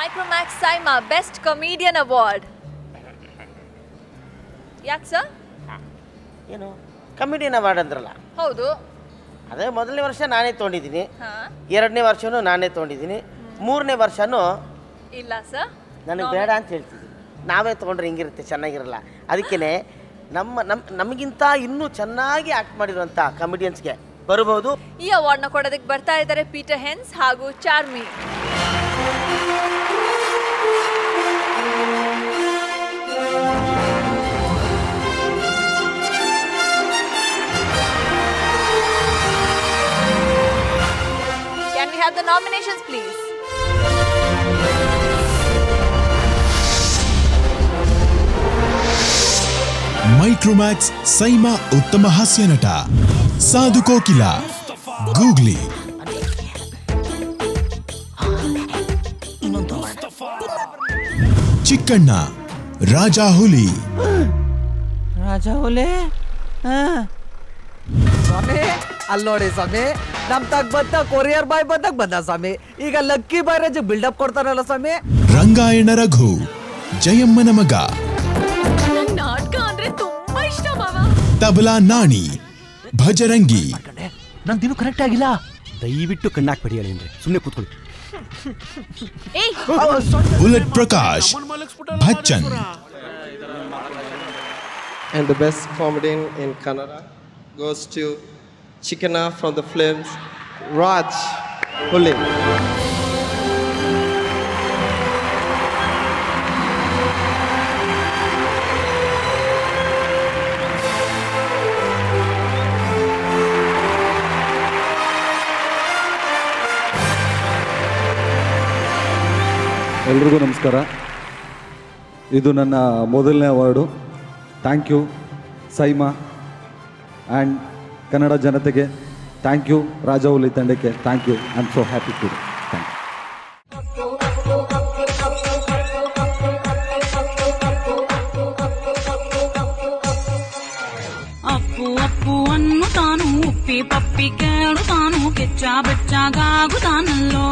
Micromax Saima Best Comedian Award. ಯಾಕೆ sir? ಏನು comedian award ಅಂದ್ರಲ್ಲ? ಹೌದು. ಅದೇ ಮೊದಲನೇ ವರ್ಷ ನಾನೇ ತೊಗೊಂಡಿದ್ದೀನಿ, ಎರಡನೇ ವರ್ಷನೂ ನಾನೇ ತೊಗೊಂಡಿದ್ದೀನಿ, ಮೂರನೇ ವರ್ಷನೂ ಇಲ್ಲ ಸರ್, ನನಗೆ ಬೇಡ ಅಂತ ಹೇಳ್ತಿದ್ದೀನಿ. ನಾವೇ ತೊಗೊಂಡ್ರೆ ಹಿಂಗಿರುತ್ತೆ, ಚೆನ್ನಾಗಿರಲ್ಲ. ಅದಕ್ಕೇ ನಮಗಿಂತ ಇನ್ನೂ ಚೆನ್ನಾಗಿ ಆ್ಯಕ್ಟ್ ಮಾಡಿರುವಂಥ ಕಮಿಡಿಯನ್ಸ್ಗೆ ಬರಬಹುದು. ಈ ಅವಾರ್ಡ್ನ ಕೊಡೋದಕ್ಕೆ ಬರ್ತಾ ಇದ್ದಾರೆ ಪೀಟರ್ ಹೆನ್ಸ್ ಹಾಗೂ ಚಾರ್ಮಿ. Can we have the nominations, please? Micromax SIIMA ಉತ್ತಮ ಹಾಸ್ಯ ನಟ, ಸಾಧು ಕೋಕಿಲ, ಗೂಗ್ಲಿ. ಚಿಕ್ಕಣ್ಣ, ರಾಜ ಹುಲಿ. ರಾಜ ಹುಲಿ ಸ್ವಾಮಿ, ಅಲ್ಲಿ ನೋಡಿ ಸ್ವಾಮಿ, ನಮ್ ತಗ್ ಬಂತ ಕೊರಿಯರ್ ಬಾಯ್ ಬಂದ ಸ್ವಾಮಿ. ಈಗ ಲಕ್ಕಿ ಬಾಯ್ ರಜೆ ಬಿಲ್ಡಪ್ ಕೊಡ್ತಾರಲ್ಲ ಸ್ವಾಮಿ. ರಂಗಾಯಣ ರಘು, ಜಯಮ್ಮನ ಮಗ. ನಾಟಕ ಅಂದ್ರೆ ತುಂಬಾ ಇಷ್ಟ ಮಾವ. ತಬಲಾ ನಾಣಿ, ಭಜರಂಗಿ. ನನ್ ದಿನ ಕರೆಕ್ಟ್ ಆಗಿಲ್ಲ, ದಯವಿಟ್ಟು ಕಣ್ಣಾಕ್ಬೇಡಿ ಅಂದ್ರೆ ಸುಮ್ಮನೆ ಕೂತ್ಕೊಳ್ಳಿ. Bullet Prakash, Bachchan. And the best comedian in Kannada goes to Chikana from the films Raj Huli. ಎಲ್ರಿಗೂ ನಮಸ್ಕಾರ. ಇದು ನನ್ನ ಮೊದಲನೇ award. Thank you SIIMA and Kannada ಜನತೆಗೆ ಥ್ಯಾಂಕ್ ಯು, ರಾಜವೌಲಿ ತಂಡಕ್ಕೆ thank you. I am so happy to thank you. Appu Appu ಅನ್ನುತ್ತಾನು, ಉಪ್ಪಿ ಪಪ್ಪಿ ಕೇಳುತ್ತಾನು, ಕೆಚ್ಚ ಬೆಚ್ಚಾಗಾಗುತ್ತಾನಲ್ಲೋ.